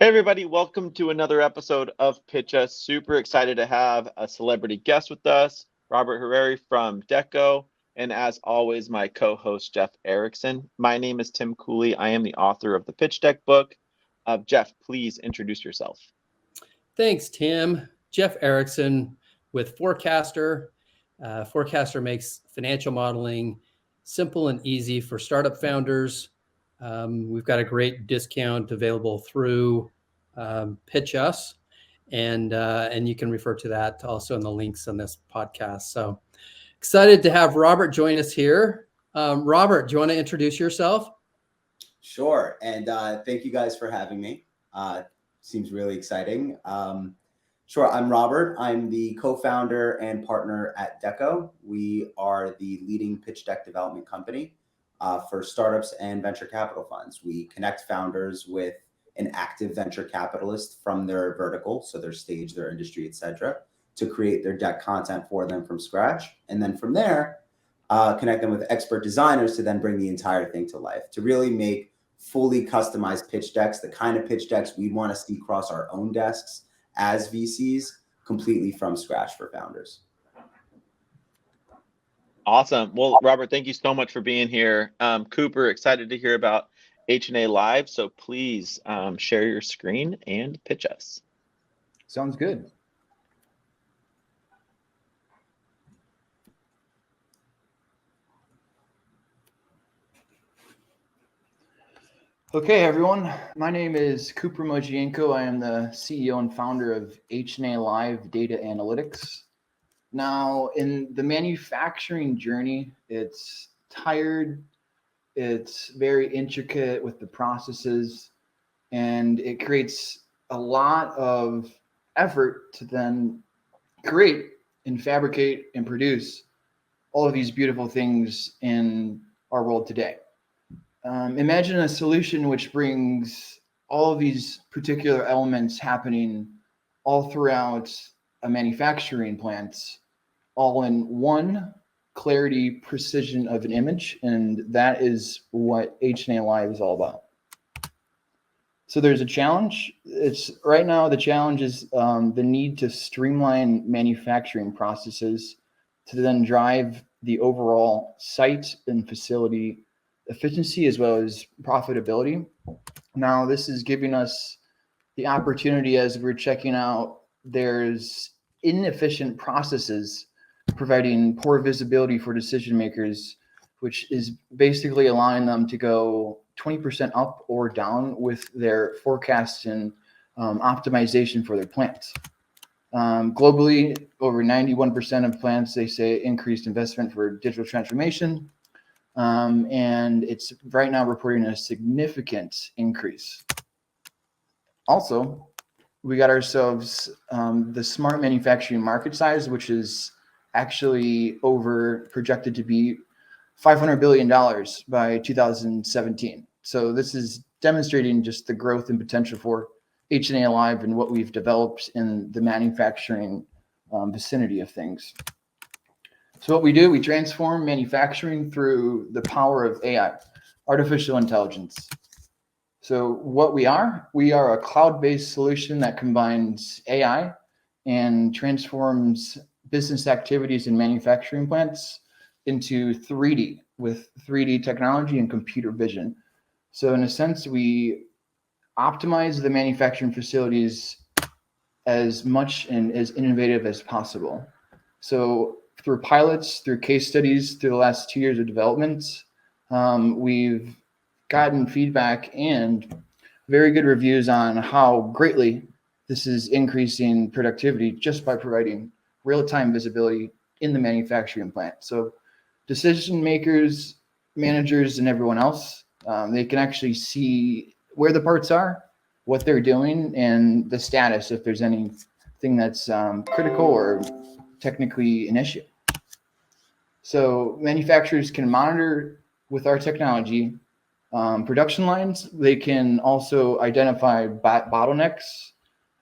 Hey everybody, welcome to another episode of PitchUs. Super excited to have a celebrity guest with us, Robert Harari from Deco, and as always, my co-host Jeff Erickson. My name is Tim Cooley. I am the author of the Pitch Deck book. Jeff, please introduce yourself. Thanks, Tim. Jeff Erickson with Forecaster. Forecaster makes financial modeling simple and easy for startup founders. We've got a great discount available through PitchUs, and you can refer to that also in the links on this podcast. So excited to have Robert join us here. Robert, do you want to introduce yourself? Sure, and thank you guys for having me. Seems really exciting. Sure, I'm Robert. I'm the co-founder and partner at Deco. We are the leading pitch deck development company for startups and venture capital funds. We connect founders with an active venture capitalist from their vertical, so their stage, their industry, etc., to create their deck content for them from scratch. And then from there, connect them with expert designers to then bring the entire thing to life, to really make fully customized pitch decks, the kind of pitch decks we want to see across our own desks as VCs, completely from scratch for founders. Awesome. Well, Robert, thank you so much for being here. Cooper, excited to hear about HNA Live, so please share your screen and pitch us. Sounds good. Okay, everyone. My name is Cooper Mojienko. I am the CEO and founder of HNA Live Data Analytics. Now, in the manufacturing journey, it's tired, it's very intricate with the processes, and it creates a lot of effort to then create and fabricate and produce all of these beautiful things in our world today. Imagine a solution which brings all of these particular elements happening all throughout a manufacturing plant, all in one clarity, precision of an image, and that is what HNA Live is all about. So there's a challenge. It's right now the challenge is the need to streamline manufacturing processes to then drive the overall site and facility efficiency as well as profitability. Now, this is giving us the opportunity as we're checking out, there's inefficient processes providing poor visibility for decision makers, which is basically allowing them to go 20% up or down with their forecasts and optimization for their plants. Globally, over 91% of plants, they say, increased investment for digital transformation. And it's right now reporting a significant increase. Also, we got ourselves the smart manufacturing market size, which is actually projected to be $500 billion by 2017. So this is demonstrating just the growth and potential for HNA Live and what we've developed in the manufacturing vicinity of things. So what we do, we transform manufacturing through the power of AI, artificial intelligence. So what we are a cloud-based solution that combines AI and transforms business activities in manufacturing plants into 3D with 3D technology and computer vision. So in a sense, we optimize the manufacturing facilities as much and as innovative as possible. So through pilots, through case studies, through the last 2 years of development, we've gotten feedback and very good reviews on how greatly this is increasing productivity just by providing real-time visibility in the manufacturing plant. So decision makers, managers, and everyone else, they can actually see where the parts are, what they're doing, and the status if there's anything that's critical or technically an issue. So manufacturers can monitor with our technology production lines. They can also identify bottlenecks,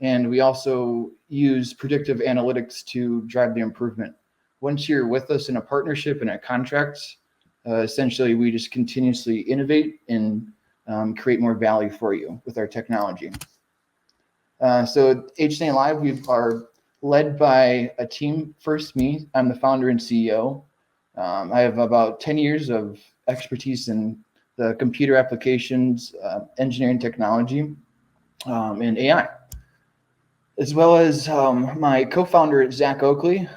and we also use predictive analytics to drive the improvement. Once you're with us in a partnership and a contract, essentially we just continuously innovate and create more value for you with our technology. So HNA Live, we are led by a team. First, me. I'm the founder and CEO. I have about 10 years of expertise in the computer applications, engineering technology, and AI, as well as my co-founder, Zach Oakley.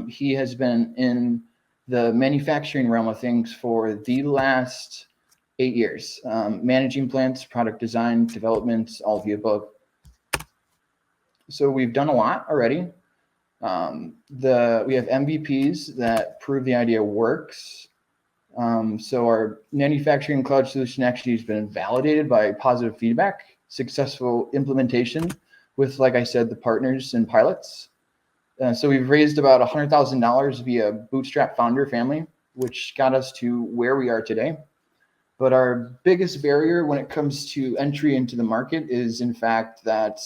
He has been in the manufacturing realm of things for the last 8 years, managing plants, product design, development, all of the above. So we've done a lot already. We have MVPs that prove the idea works. So our manufacturing cloud solution actually has been validated by positive feedback, successful implementation with, like I said, the partners and pilots. So we've raised about $100,000 via Bootstrap founder family, which got us to where we are today. But our biggest barrier when it comes to entry into the market is, in fact, that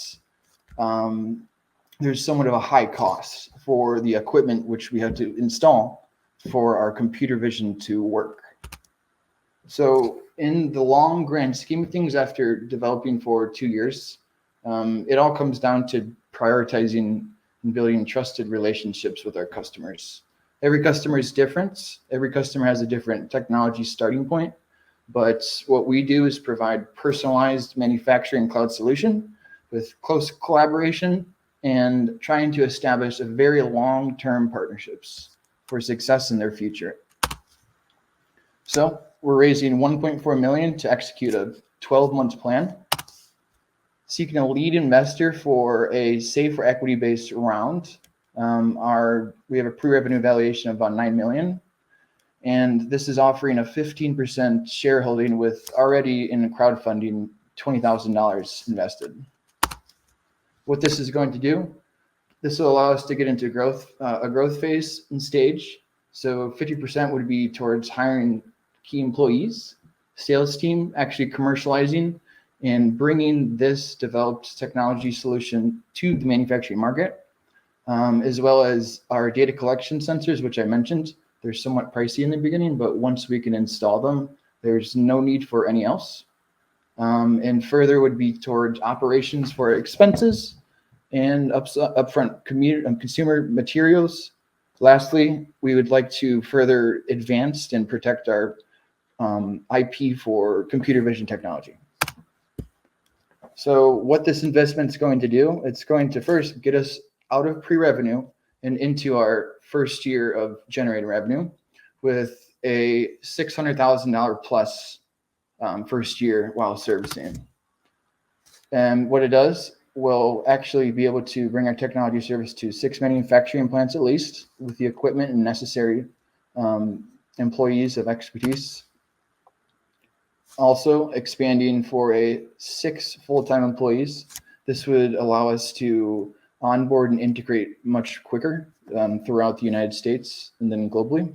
there's somewhat of a high cost for the equipment which we have to install for our computer vision to work. So in the long grand scheme of things, after developing for 2 years, it all comes down to prioritizing and building trusted relationships with our customers. Every customer is different. Every customer has a different technology starting point. But what we do is provide personalized manufacturing cloud solution with close collaboration and trying to establish a very long-term partnerships for success in their future. So we're raising 1.4 million to execute a 12-month plan, seeking a lead investor for a safer equity-based round. We have a pre-revenue valuation of about 9 million. And this is offering a 15% shareholding with already in crowdfunding $20,000 invested. What this is going to do, this will allow us to get into a growth phase and stage. So 50% would be towards hiring key employees, sales team, actually commercializing and bringing this developed technology solution to the manufacturing market, as well as our data collection sensors, which I mentioned. They're somewhat pricey in the beginning, but once we can install them, there's no need for any else. And further would be towards operations for expenses and upfront consumer materials. Lastly, we would like to further advance and protect our IP for computer vision technology. So what this investment is going to do, it's going to first get us out of pre-revenue and into our first year of generating revenue with a $600,000 plus first year while servicing. And what it does, we'll actually be able to bring our technology service to 6 manufacturing plants at least with the equipment and necessary employees of expertise. Also expanding for 6 full-time employees. This would allow us to onboard and integrate much quicker throughout the United States and then globally.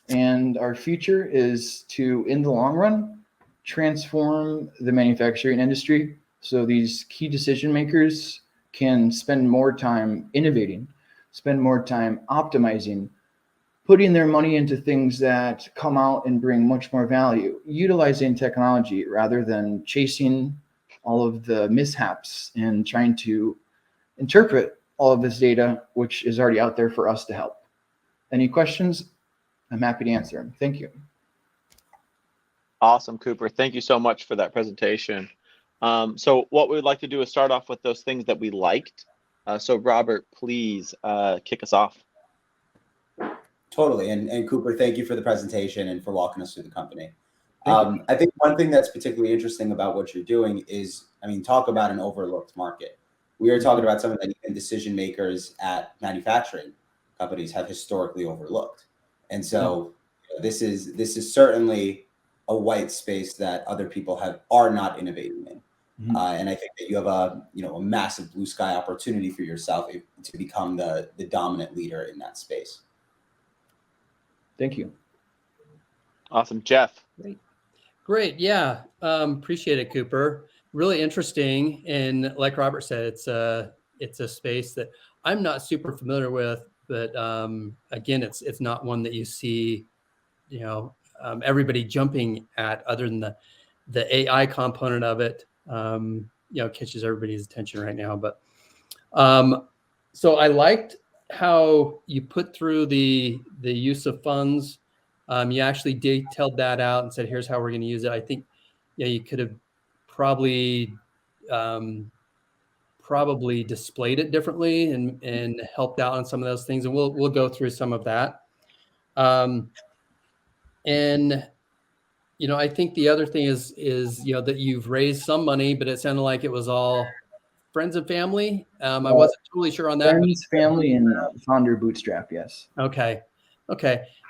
And our future is to, in the long run, transform the manufacturing industry so these key decision makers can spend more time innovating, spend more time optimizing, putting their money into things that come out and bring much more value, utilizing technology rather than chasing all of the mishaps and trying to interpret all of this data, which is already out there for us to help. Any questions? I'm happy to answer them. Thank you. Awesome, Cooper. Thank you so much for that presentation. So what we would like to do is start off with those things that we liked. So Robert, please kick us off. Totally. And Cooper, thank you for the presentation and for walking us through the company. I think one thing that's particularly interesting about what you're doing is, talk about an overlooked market. We are talking about something that even decision makers at manufacturing companies have historically overlooked. And so this is certainly a white space that other people are not innovating in. And I think that you have a massive blue sky opportunity for yourself to become the dominant leader in that space. Thank you. Awesome. Jeff. Great. Yeah. Appreciate it, Cooper. Really interesting. And like Robert said, it's a space that I'm not super familiar with, but again, it's not one that you see, everybody jumping at other than the AI component of it. catches everybody's attention right now. But so I liked how you put through the use of funds. You actually detailed that out and said, here's how we're going to use it. I think, you could have probably displayed it differently and helped out on some of those things. And we'll go through some of that. And I think the other thing is that you've raised some money, but it sounded like it was all friends and family. I wasn't totally sure on that. Friends, family, and founder bootstrap. Yes. Okay.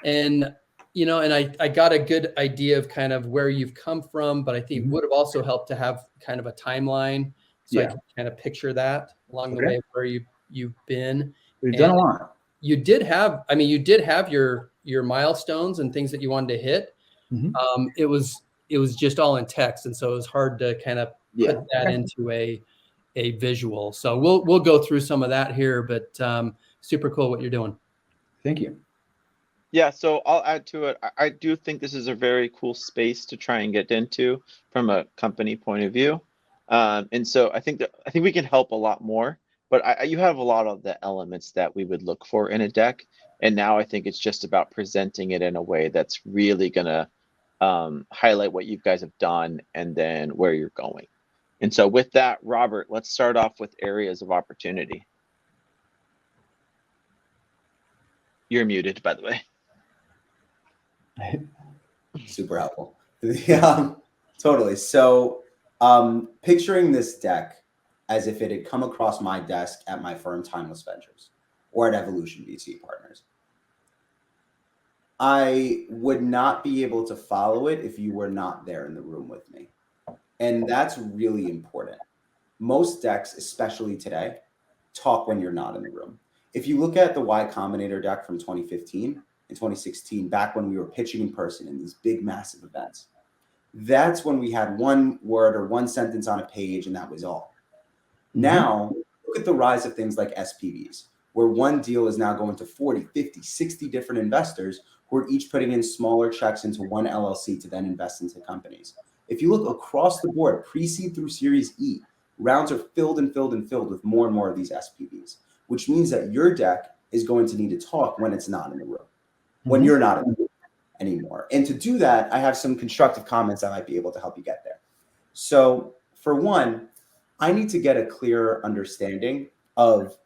And and I got a good idea of kind of where you've come from, but I think it would have also helped to have kind of a timeline, so I can kind of picture that along the way of where you've been. We've done a lot. You did have your milestones and things that you wanted to hit. It was just all in text, and so it was hard to kind of put that into a visual. So we'll go through some of that here, but super cool what you're doing. Thank you. Yeah, so I'll add to it. I do think this is a very cool space to try and get into from a company point of view. And so I think we can help a lot more, but you have a lot of the elements that we would look for in a deck. And now I think it's just about presenting it in a way that's really gonna highlight what you guys have done and then where you're going. And so with that, Robert, let's start off with areas of opportunity. You're muted, by the way. Super helpful. Totally. So picturing this deck as if it had come across my desk at my firm Timeless Ventures or at Evolution VC Partners. I would not be able to follow it if you were not there in the room with me. And that's really important. Most decks, especially today, talk when you're not in the room. If you look at the Y Combinator deck from 2015 and 2016, back when we were pitching in person in these big, massive events, that's when we had one word or one sentence on a page, and that was all. Now, look at the rise of things like SPVs, where one deal is now going to 40, 50, 60 different investors who are each putting in smaller checks into one LLC to then invest into companies. If you look across the board, pre-seed through Series E, rounds are filled and filled and filled with more and more of these SPVs, which means that your deck is going to need to talk when it's not in the room, when you're not in the room anymore. And to do that, I have some constructive comments that might be able to help you get there. So for one, I need to get a clearer understanding of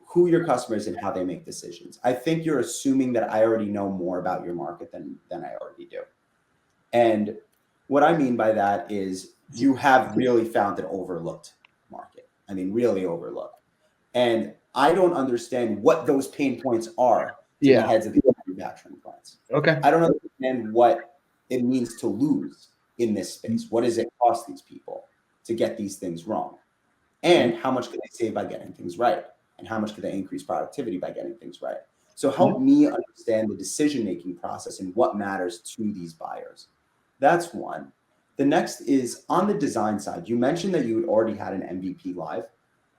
who your customers and how they make decisions. I think you're assuming that I already know more about your market than I already do. And what I mean by that is you have really found an overlooked market. I mean, really overlooked. And I don't understand what those pain points are to the heads of the manufacturing plants. Okay. I don't understand what it means to lose in this space. What does it cost these people to get these things wrong? And how much could they save by getting things right? And how much could they increase productivity by getting things right? So help me understand the decision-making process and what matters to these buyers. That's one. The next is on the design side. You mentioned that you had already had an MVP live.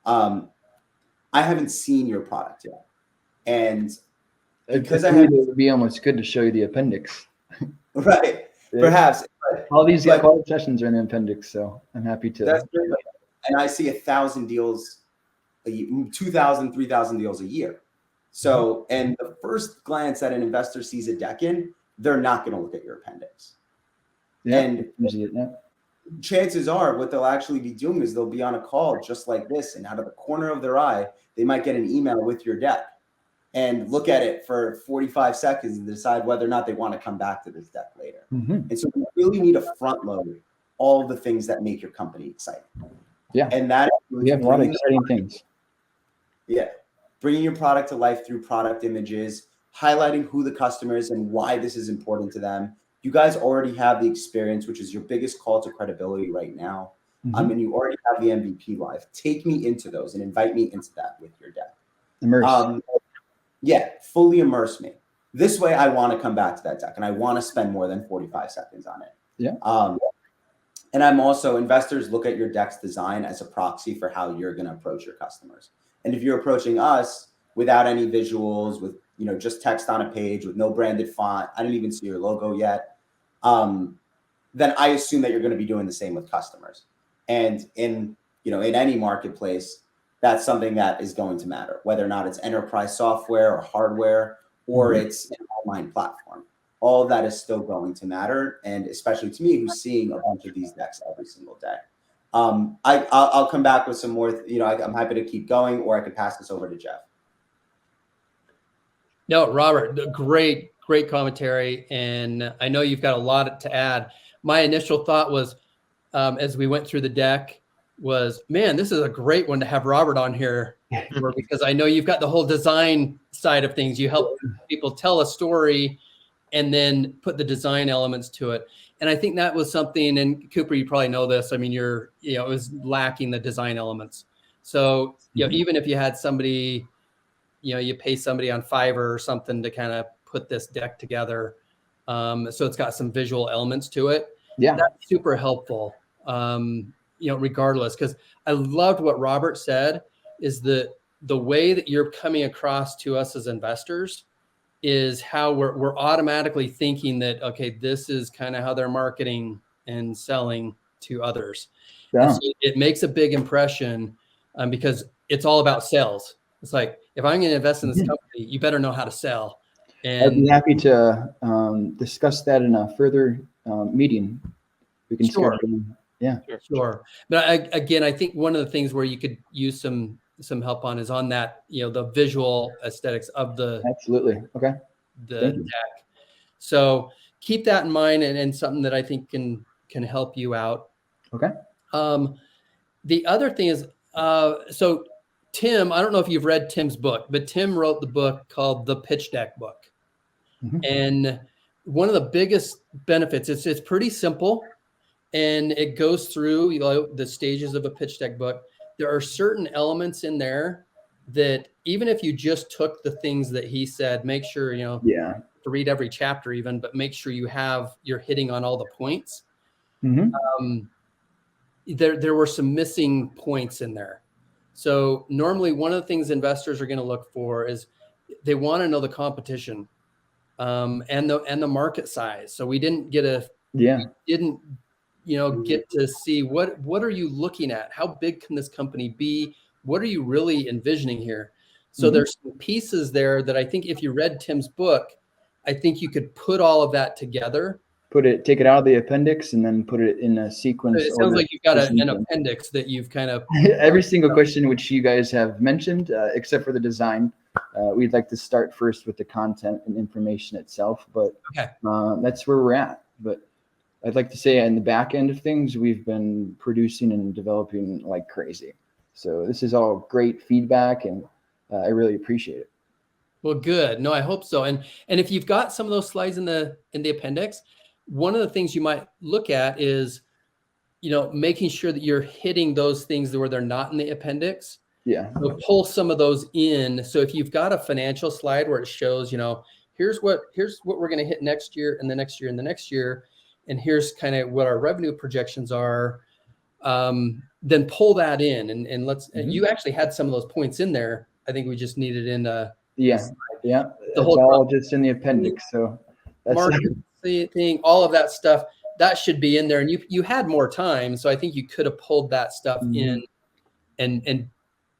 I haven't seen your product yet. And because it would be almost good to show you the appendix. Right. Perhaps. All these sessions are in the appendix, so I'm happy to. That's great. And I see 1,000 deals, 2,000, 3,000 deals a year. So, and the first glance that an investor sees a deck in, they're not going to look at your appendix. Yeah, and chances are what they'll actually be doing is they'll be on a call just like this, and out of the corner of their eye, they might get an email with your deck and look at it for 45 seconds and decide whether or not they want to come back to this deck later. And so we really need to front load all the things that make your company exciting. Yeah. And that we have a lot of exciting things. Yeah. Bringing your product to life through product images, highlighting who the customer is and why this is important to them. You guys already have the experience, which is your biggest call to credibility right now. And you already have the MVP live. Take me into those and invite me into that with your deck. Immerse. Yeah, fully immerse me. This way I want to come back to that deck and I want to spend more than 45 seconds on it. Yeah. And I'm also, investors look at your deck's design as a proxy for how you're going to approach your customers. And if you're approaching us without any visuals, with just text on a page with no branded font, I didn't even see your logo yet, then I assume that you're going to be doing the same with customers. And in any marketplace, that's something that is going to matter, whether or not it's enterprise software or hardware, or it's an online platform. All of that is still going to matter, and especially to me, who's seeing a bunch of these decks every single day. I'll come back with some more. I'm happy to keep going, or I could pass this over to Jeff. No, Robert, great commentary, and I know you've got a lot to add. My initial thought was, as we went through the deck, was, man, this is a great one to have Robert on here for, because I know you've got the whole design side of things. You help people tell a story and then put the design elements to it. And I think that was something, and Cooper, you probably know this. I mean, it was lacking the design elements. So, even if you had somebody, you pay somebody on Fiverr or something to kind of put this deck together. So it's got some visual elements to it. Yeah. That's super helpful. Regardless, because I loved what Robert said, is the way that you're coming across to us as investors is how we're automatically thinking that, okay, this is kind of how they're marketing and selling to others. Yeah. And so it makes a big impression because it's all about sales. It's like, if I'm going to invest in this company, you better know how to sell. And I'd be happy to discuss that in a further meeting. We can Sure. schedule. Yeah, sure. But I think one of the things where you could use some help on is on that, the visual aesthetics of the absolutely. Okay. the deck. So keep that in mind, and something that I think can help you out. Okay. The other thing is, so Tim, I don't know if you've read Tim's book, but Tim wrote the book called The Pitch Deck Book. And one of the biggest benefits, it's pretty simple, and it goes through the stages of a pitch deck book. There are certain elements in there that even if you just took the things that he said, make sure, to read every chapter even, but make sure you're hitting on all the points. There were some missing points in there. So normally one of the things investors are going to look for is they want to know the competition and the market size. So we didn't get get to see what are you looking at? How big can this company be? What are you really envisioning here? So there's some pieces there that I think if you read Tim's book, I think you could put all of that together. Take it out of the appendix and then put it in a sequence. It sounds like you've got an appendix that you've kind of every single question which you guys have mentioned, except for the design. We'd like to start first with the content and information itself, but that's where we're at. But I'd like to say in the back end of things, we've been producing and developing like crazy. So this is all great feedback, and I really appreciate it. Well, good. No, I hope so. And if you've got some of those slides in the appendix, one of the things you might look at is, making sure that you're hitting those things where they're not in the appendix. Yeah. So pull some of those in. So if you've got a financial slide where it shows, here's what we're going to hit next year and the next year and the next year, and here's kind of what our revenue projections are, then pull that in and let's. You actually had some of those points in there. I think we just needed in the the whole all just in the appendix. So that's market thing, all of that stuff that should be in there. And you had more time, so I think you could have pulled that stuff in and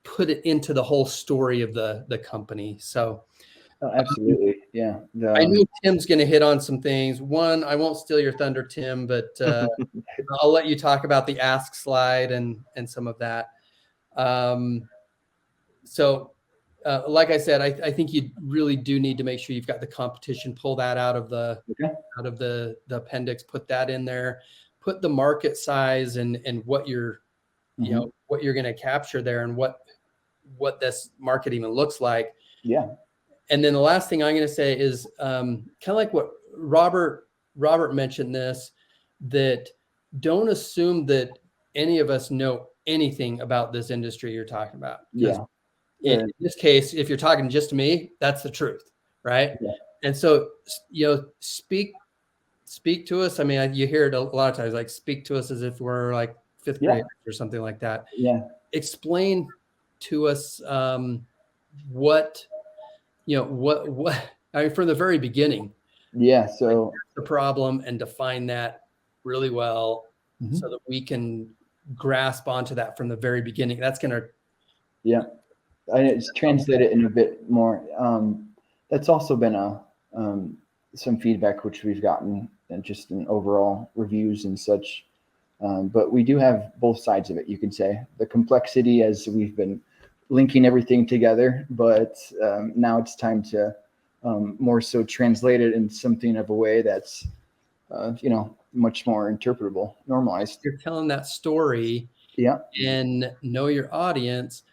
put it into the whole story of the company. So absolutely, yeah. I knew Tim's going to hit on some things. One, I won't steal your thunder, Tim, but I'll let you talk about the ask slide and some of that. Like I said, I think you really do need to make sure you've got the competition. Pull that out of the appendix. Put that in there. Put the market size and what you're what you're going to capture there and what this market even looks like. Yeah. And then the last thing I'm going to say is kind of like what Robert mentioned this, that don't assume that any of us know anything about this industry you're talking about. Yeah. In this case, if you're talking just to me, that's the truth, right? Yeah. And so, speak to us. I mean, you hear it a lot of times, like speak to us as if we're like fifth grade or something like that. Yeah. Explain to us what I mean from the very beginning. Yeah. So the problem and define that really well so that we can grasp onto that from the very beginning. That's going to, Yeah, I just translate it in a bit more. That's also been some feedback which we've gotten, and just in overall reviews and such. But we do have both sides of it, you could say. The complexity as we've been linking everything together, but now it's time to more so translate it in something of a way that's, much more interpretable, normalized. you're telling that story Yeah. and know your audience.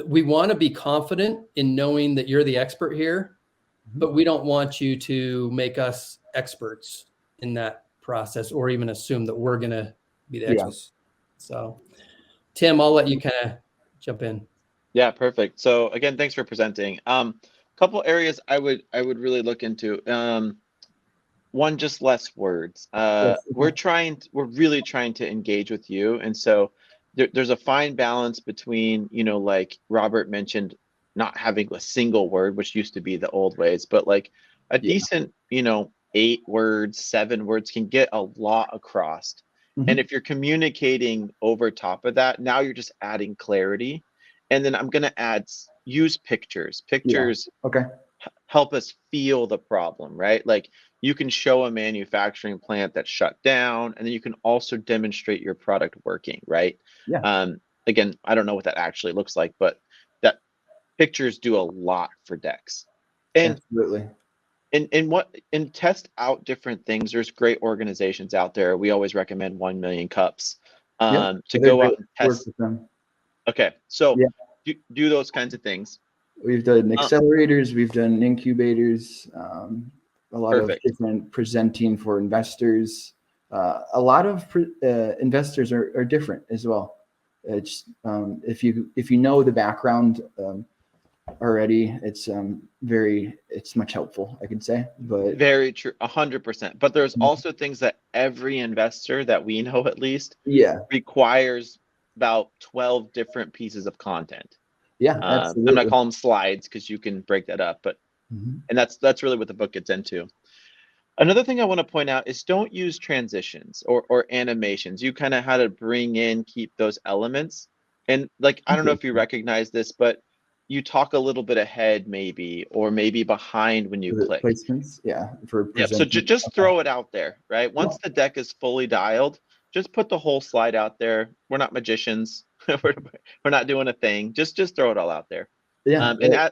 We want to be confident in knowing that you're the expert here, but we don't want you to make us experts in that process or even assume that we're going to be the experts. So, Tim, I'll let you kind of jump in. Yeah, perfect. So again, thanks for presenting. Couple areas I would really look into. One, just less words. We're really trying to engage with you, and so there's a fine balance between, like Robert mentioned, not having a single word, which used to be the old ways, but like a decent, 8 words, 7 words can get a lot across. And if you're communicating over top of that, now you're just adding clarity. And then I'm going to use pictures. Pictures help us feel the problem, right? Like you can show a manufacturing plant that's shut down, and then you can also demonstrate your product working, right? Again, I don't know what that actually looks like, but that pictures do a lot for decks. And absolutely. And test out different things. There's great organizations out there. We always recommend 1 million cups to go out and test. Okay, so do those kinds of things. We've done accelerators, we've done incubators, a lot of different presenting for investors. A lot of investors are different as well. It's if you know the background already, it's much helpful, I could say. But very true, 100%. But there's also things that every investor that we know at least requires about 12 different pieces of content. Absolutely. I'm not calling them slides because you can break that up, but and that's really what the book gets into. Another thing I want to point out is don't use transitions or animations. You kind of had to bring in, keep those elements. And like, I don't know if you recognize this, but you talk a little bit ahead maybe, or maybe behind when you click. Placements, So just throw it out there, right? Once the deck is fully dialed, just put the whole slide out there. We're not magicians. We're not doing a thing. Just throw it all out there. And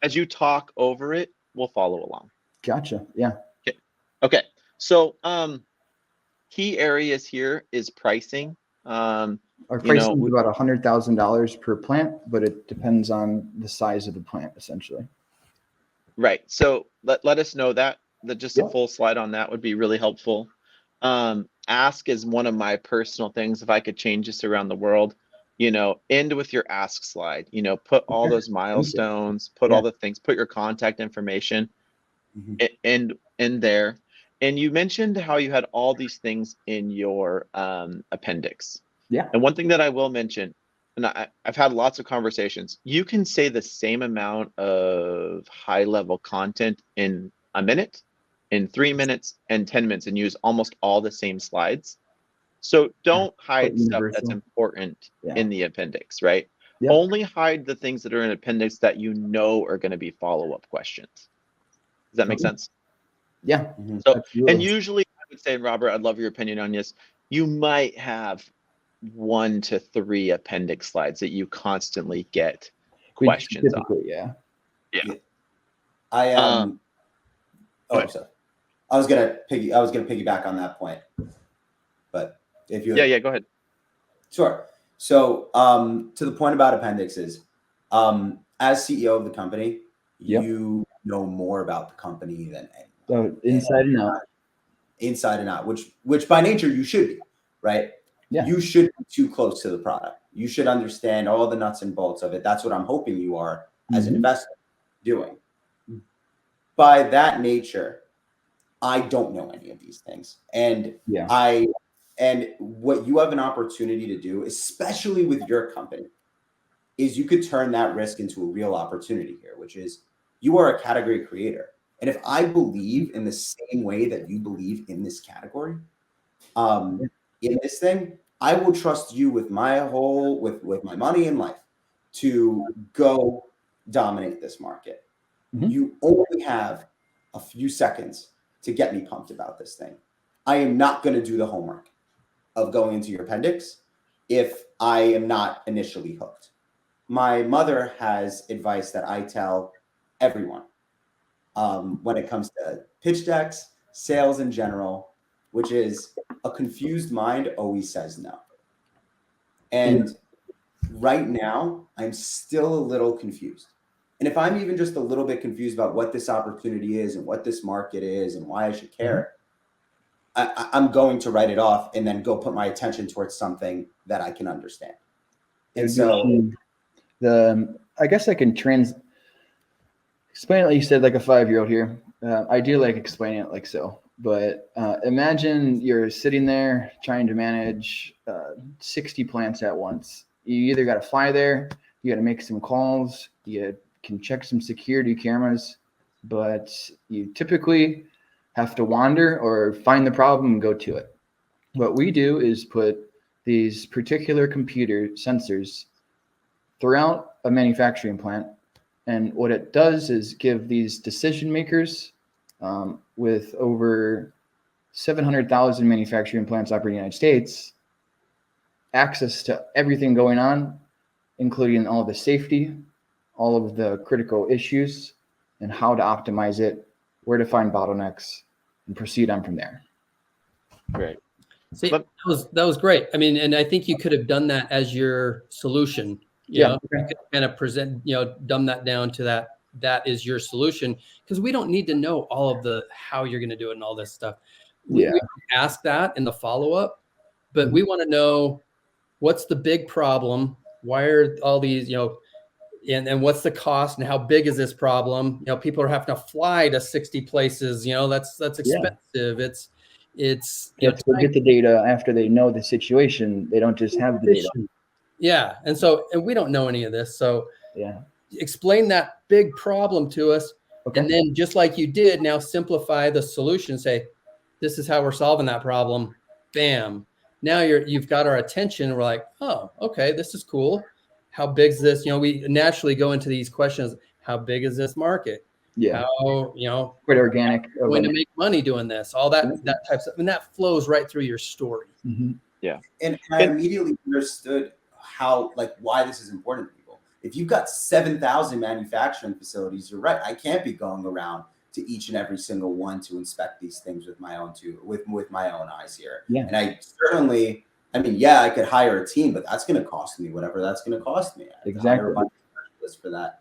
as you talk over it, we'll follow along. Gotcha. Yeah. Okay. So key areas here is pricing. Our pricing is about $100,000 per plant, but it depends on the size of the plant, essentially. Right. So let us know that just a full slide on that would be really helpful. Ask is one of my personal things. If I could change this around the world, end with your ask slide, put all those milestones, put all the things, put your contact information in there. And you mentioned how you had all these things in your appendix. And one thing that I will mention, and I've had lots of conversations, you can say the same amount of high level content in a minute, in 3 minutes, and 10 minutes, and use almost all the same slides. So don't hide stuff that's important in the appendix, right? Only hide the things that are in appendix that you know are going to be follow-up questions. Does that make sense? Yeah. So, absolutely. And usually I would say, Robert, I'd love your opinion on this. You might have 1 to 3 appendix slides that you constantly get questions on. Yeah. I was gonna piggyback on that point, but if you go ahead. Sure. So to the point about appendixes, as CEO of the company, you know more about the company than anyone. So inside and out, which by nature you should be, right? You should be too close to the product. You should understand all the nuts and bolts of it. That's what I'm hoping you are as an investor doing. By that nature, I don't know any of these things. And what you have an opportunity to do, especially with your company, is you could turn that risk into a real opportunity here, which is you are a category creator. And if I believe in the same way that you believe in this category, in this thing, I will trust you with my with my money and life to go dominate this market. Mhm. You only have a few seconds to get me pumped about this thing. I am not going to do the homework of going into your appendix if I am not initially hooked. My mother has advice that I tell everyone when it comes to pitch decks, sales in general, which is a confused mind always says no. And right now, I'm still a little confused. And if I'm even just a little bit confused about what this opportunity is and what this market is and why I should care, I'm going to write it off and then go put my attention towards something that I can understand. And so, I guess I can explain it like you said, like a 5-year-old here. I do like explaining it like so. But imagine you're sitting there trying to manage 60 plants at once. You either got to fly there, you got to make some calls, you can check some security cameras, but you typically have to wander or find the problem and go to it. What we do is put these particular computer sensors throughout a manufacturing plant. And what it does is give these decision makers with over 700,000 manufacturing plants operating in the United States access to everything going on, including all the safety, all of the critical issues, and how to optimize it, where to find bottlenecks, and proceed on from there. Great. See, that was great. I mean, and I think you could have done that as your solution. You know, you could kind of present, dumb that down to that is your solution, because we don't need to know all of the how you're going to do it and all this stuff. We ask that in the follow-up, but we want to know what's the big problem, why are all these, and what's the cost and how big is this problem? People are having to fly to 60 places, that's expensive. It's they have to get the data after they know the situation. They don't just have the data. Yeah. And we don't know any of this. So explain that big problem to us. Okay. And then just like you did, now simplify the solution, say, this is how we're solving that problem. Bam. Now you've got our attention. We're like, oh, okay, this is cool. How big is this? We naturally go into these questions. How big is this market? Yeah. How, quite organic. Going to make money doing this, all that type of stuff. And that flows right through your story. Mm-hmm. Yeah. And I immediately understood why this is important to people. If you've got 7,000 manufacturing facilities, you're right. I can't be going around to each and every single one to inspect these things with my own eyes here. Yeah. And I certainly, I could hire a team, but that's going to cost me whatever that's going to cost me. I exactly. Hire a bunch of specialists for that.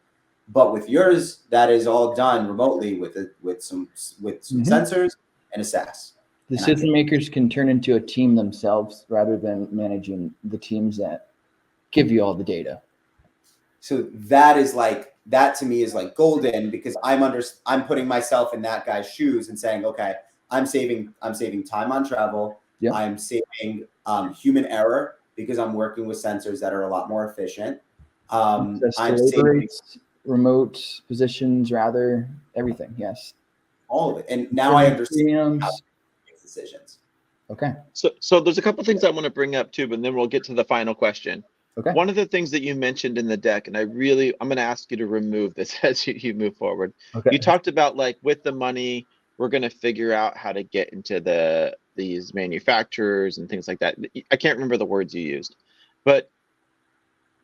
But with yours, that is all done remotely with some sensors and a SaaS. Decision makers can turn into a team themselves rather than managing the teams that give you all the data. So that to me is like golden, because I'm putting myself in that guy's shoes and saying, okay, I'm saving time on travel. Yep. I'm saving human error because I'm working with sensors that are a lot more efficient. I'm saving remote positions, rather everything. Yes. All of it. And now I understand how to make decisions. Okay. So there's a couple things I want to bring up too, but then we'll get to the final question. Okay. One of the things that you mentioned in the deck, and I'm going to ask you to remove this as you move forward. Okay. You talked about with the money, we're going to figure out how to get into these manufacturers and things like that. I can't remember the words you used, but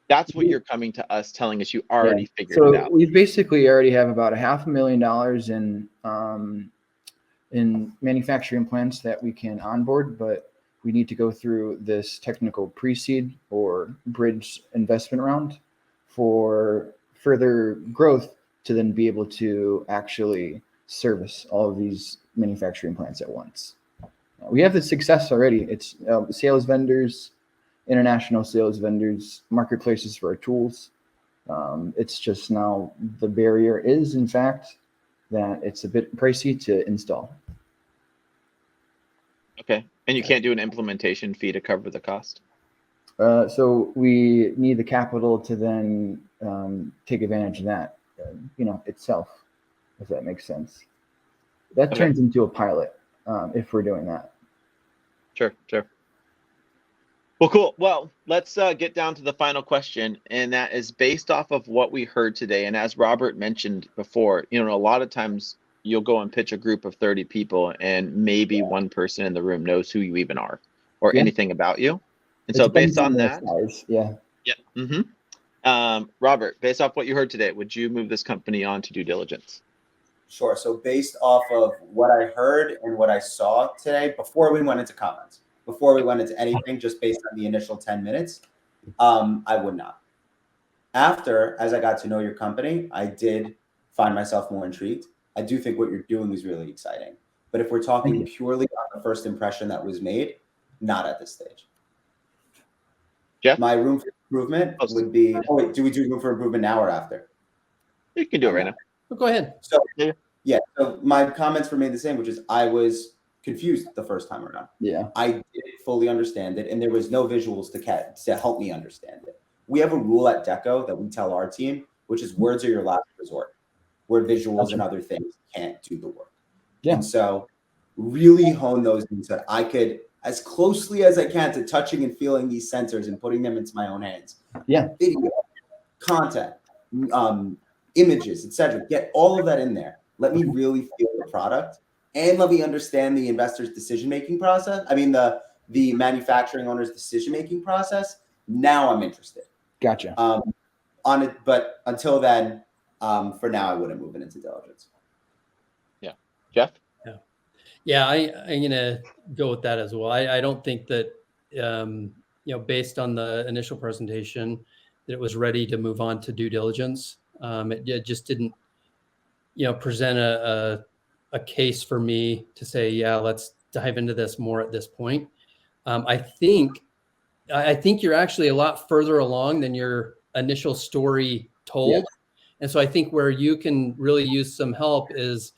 that's what you're coming to us telling us you already figured it out. So we basically already have about $500,000 in manufacturing plants that we can onboard, but we need to go through this technical pre-seed or bridge investment round for further growth to then be able to actually service all of these manufacturing plants at once. We have the success already. It's sales vendors, international sales vendors, marketplaces for our tools. It's just now the barrier is, in fact, that it's a bit pricey to install. Okay. And you can't do an implementation fee to cover the cost? So we need the capital to then take advantage of that, itself, if that makes sense. That turns into a pilot if we're doing that. Sure. Well, cool. Well, let's get down to the final question, and that is based off of what we heard today. And as Robert mentioned before, a lot of times you'll go and pitch a group of 30 people, and maybe one person in the room knows who you even are or Yeah. anything about you. And It so depends based on the that, size. Yeah. Robert, based off what you heard today, would you move this company on to due diligence? Sure. So based off of what I heard and what I saw today, before we went into comments, before we went into anything, just based on the initial 10 minutes, I would not. After, as I got to know your company, I did find myself more intrigued. I do think what you're doing is really exciting. But if we're talking purely on the first impression that was made, not at this stage. Jeff? My room for improvement would be, oh wait, do we do room for improvement now or after? You can do it right now. Well, go ahead. So so my comments remain the same, which is I was confused the first time around. Yeah. I didn't fully understand it, and there was no visuals to help me understand it. We have a rule at Deco that we tell our team, which is words are your last resort, where visuals and other things can't do the work. Yeah. And so really hone those things that I could, as closely as I can, to touching and feeling these sensors and putting them into my own hands. Yeah. Video, content, images, etc. Get all of that in there. Let me really feel the product, and let me understand the investor's decision-making process. I mean, the manufacturing owner's decision-making process. Now I'm interested. Gotcha. On it, but until then, for now, I wouldn't move it into diligence. Yeah, Jeff. Yeah, I'm gonna go with that as well. I don't think that based on the initial presentation, that it was ready to move on to due diligence. It just didn't present a case for me to say, yeah, let's dive into this more at this point. I think you're actually a lot further along than your initial story told. Yeah. And so I think where you can really use some help is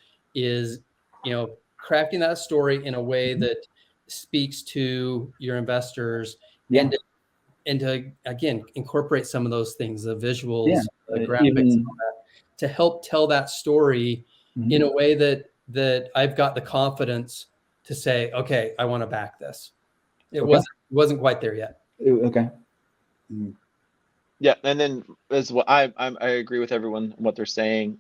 crafting that story in a way that speaks to your investors, and to again incorporate some of those things, the visuals, the graphics, and all that, to help tell that story in a way that I've got the confidence to say, okay, I want to back this. It wasn't quite there yet. Okay. Yeah, and then as well, I agree with everyone what they're saying.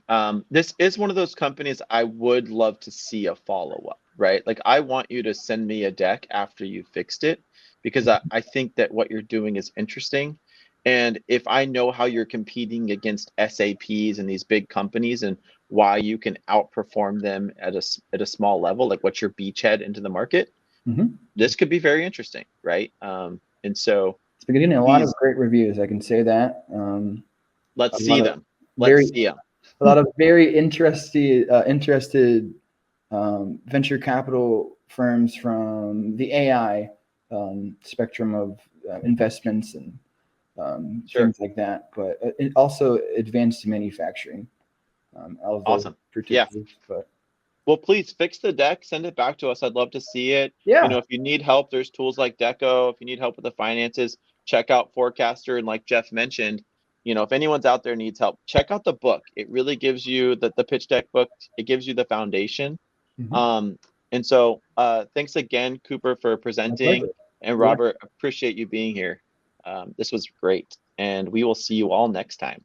This is one of those companies I would love to see a follow-up, right? Like I want you to send me a deck after you fixed it, because I think that what you're doing is interesting. And if I know how you're competing against SAPs and these big companies and why you can outperform them at a small level, like what's your beachhead into the market, this could be very interesting, right? And so it's been getting a lot of great reviews. I can say that. Let's see them. Let's see them. A lot of very interested venture capital firms from the AI spectrum of investments and things like that, but also advanced manufacturing. Awesome. Yeah. But well, please fix the deck, send it back to us. I'd love to see it. Yeah. If you need help, there's tools like Deco. If you need help with the finances, check out Forecaster. And like Jeff mentioned, if anyone's out there needs help, check out the book. It really gives you the pitch deck book. It gives you the foundation. And so thanks again, Cooper, for presenting. And Robert, appreciate you being here. This was great. And we will see you all next time.